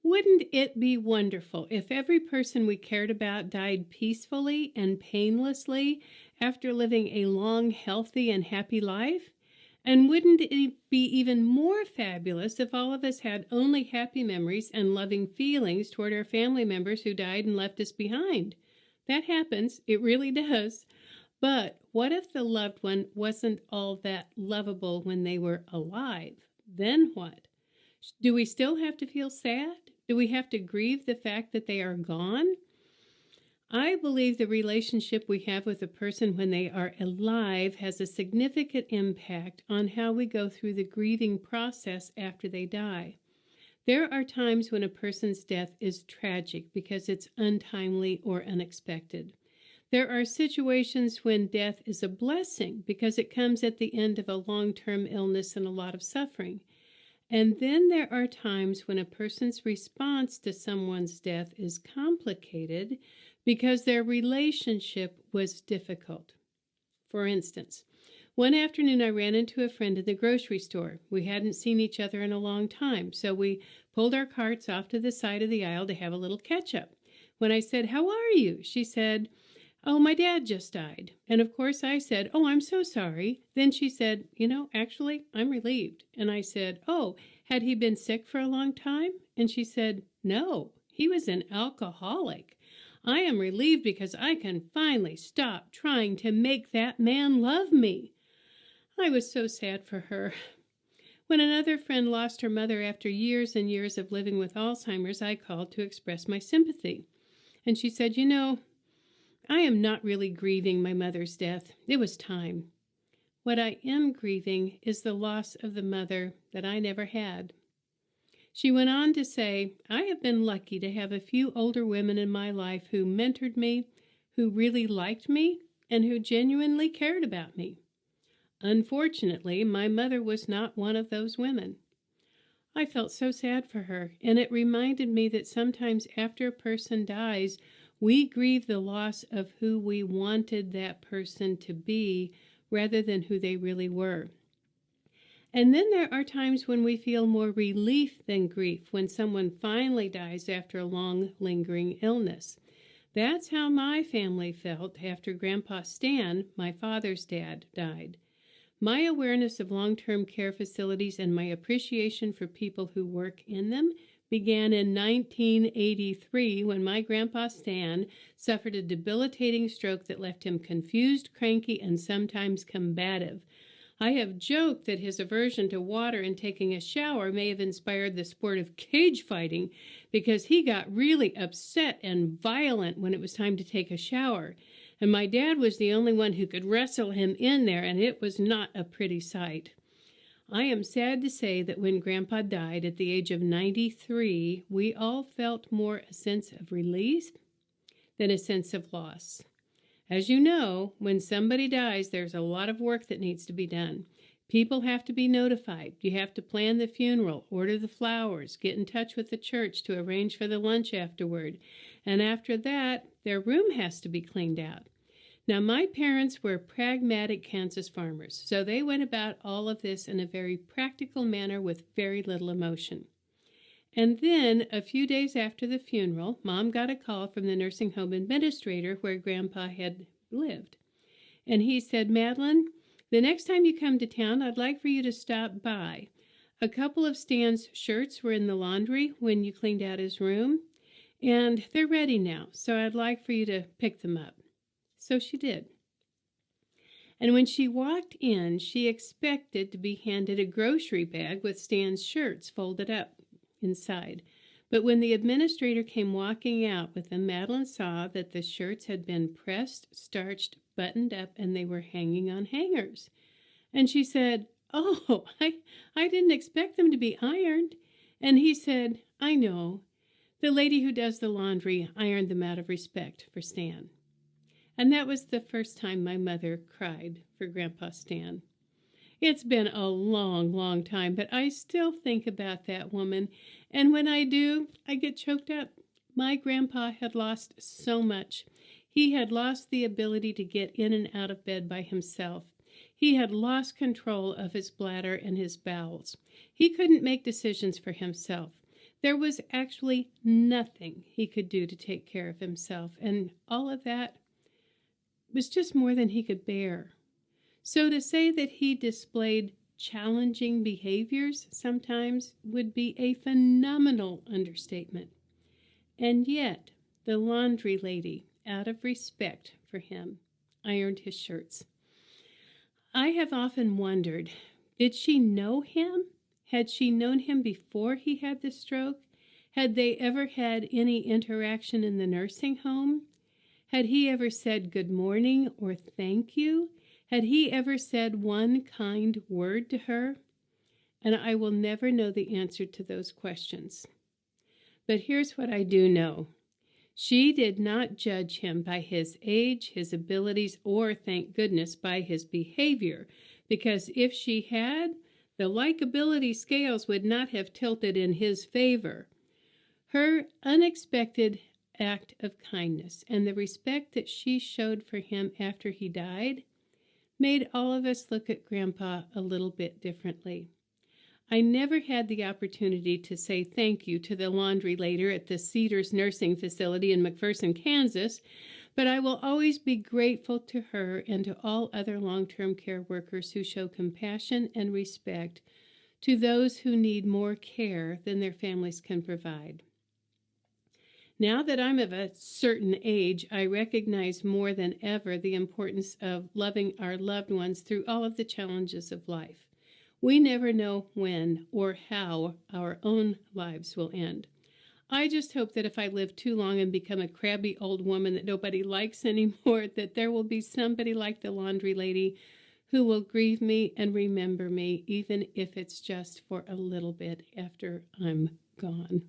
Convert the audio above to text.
Wouldn't it be wonderful if every person we cared about died peacefully and painlessly after living a long, healthy, and happy life? And wouldn't it be even more fabulous if all of us had only happy memories and loving feelings toward our family members who died and left us behind? That happens. It really does. But what if the loved one wasn't all that lovable when they were alive? Then what? Do we still have to feel sad? Do we have to grieve the fact that they are gone? I believe the relationship we have with a person when they are alive has a significant impact on how we go through the grieving process after they die. There are times when a person's death is tragic because it's untimely or unexpected. There are situations when death is a blessing because it comes at the end of a long-term illness and a lot of suffering. And then there are times when a person's response to someone's death is complicated because their relationship was difficult. For instance, one afternoon I ran into a friend in the grocery store. We hadn't seen each other in a long time, so we pulled our carts off to the side of the aisle to have a little catch-up. When I said, "How are you?" she said, "Oh, my dad just died." And of course I said, "Oh, I'm so sorry." Then she said, "Actually, I'm relieved." And I said, "Oh, had he been sick for a long time?" And she said, "No, he was an alcoholic. I am relieved because I can finally stop trying to make that man love me." I was so sad for her. When another friend lost her mother after years and years of living with Alzheimer's, I called to express my sympathy. And she said, "I am not really grieving my mother's death. It was time. What I am grieving is the loss of the mother that I never had." She went on to say, "I have been lucky to have a few older women in my life who mentored me, who really liked me, and who genuinely cared about me. Unfortunately, my mother was not one of those women." I felt so sad for her, and it reminded me that sometimes after a person dies, we grieve the loss of who we wanted that person to be rather than who they really were. And then there are times when we feel more relief than grief when someone finally dies after a long, lingering illness. That's how my family felt after Grandpa Stan, my father's dad, died. My awareness of long-term care facilities and my appreciation for people who work in them began in 1983 when my Grandpa Stan suffered a debilitating stroke that left him confused, cranky, and sometimes combative. I have joked that his aversion to water and taking a shower may have inspired the sport of cage fighting because he got really upset and violent when it was time to take a shower. And my dad was the only one who could wrestle him in there, and it was not a pretty sight. I am sad to say that when Grandpa died at the age of 93, we all felt more a sense of relief than a sense of loss. As you know, when somebody dies, there's a lot of work that needs to be done. People have to be notified. You have to plan the funeral, order the flowers, get in touch with the church to arrange for the lunch afterward. And after that, their room has to be cleaned out. Now, my parents were pragmatic Kansas farmers, so they went about all of this in a very practical manner with very little emotion. And then, a few days after the funeral, Mom got a call from the nursing home administrator where Grandpa had lived. And he said, "Madeline, the next time you come to town, I'd like for you to stop by. A couple of Stan's shirts were in the laundry when you cleaned out his room, and they're ready now, so I'd like for you to pick them up." So she did. And when she walked in, she expected to be handed a grocery bag with Stan's shirts folded up inside. But when the administrator came walking out with them, Madeline saw that the shirts had been pressed, starched, buttoned up, and they were hanging on hangers. And she said, "Oh, I didn't expect them to be ironed." And he said, "I know. The lady who does the laundry ironed them out of respect for Stan." And that was the first time my mother cried for Grandpa Stan. It's been a long, long time, but I still think about that woman, and when I do, I get choked up. My grandpa had lost so much. He had lost the ability to get in and out of bed by himself. He had lost control of his bladder and his bowels. He couldn't make decisions for himself. There was actually nothing he could do to take care of himself, and all of that was just more than he could bear. So to say that he displayed challenging behaviors sometimes would be a phenomenal understatement. And yet, the laundry lady, out of respect for him, ironed his shirts. I have often wondered, did she know him? Had she known him before he had the stroke? Had they ever had any interaction in the nursing home? Had he ever said good morning or thank you? Had he ever said one kind word to her? And I will never know the answer to those questions. But here's what I do know. She did not judge him by his age, his abilities, or, thank goodness, by his behavior, because if she had, the likability scales would not have tilted in his favor. Her unexpected act of kindness and the respect that she showed for him after he died made all of us look at Grandpa a little bit differently. I never had the opportunity to say thank you to the laundry lady at the Cedars Nursing Facility in McPherson, Kansas, but I will always be grateful to her and to all other long-term care workers who show compassion and respect to those who need more care than their families can provide. Now that I'm of a certain age, I recognize more than ever the importance of loving our loved ones through all of the challenges of life. We never know when or how our own lives will end. I just hope that if I live too long and become a crabby old woman that nobody likes anymore, that there will be somebody like the laundry lady who will grieve me and remember me, even if it's just for a little bit after I'm gone.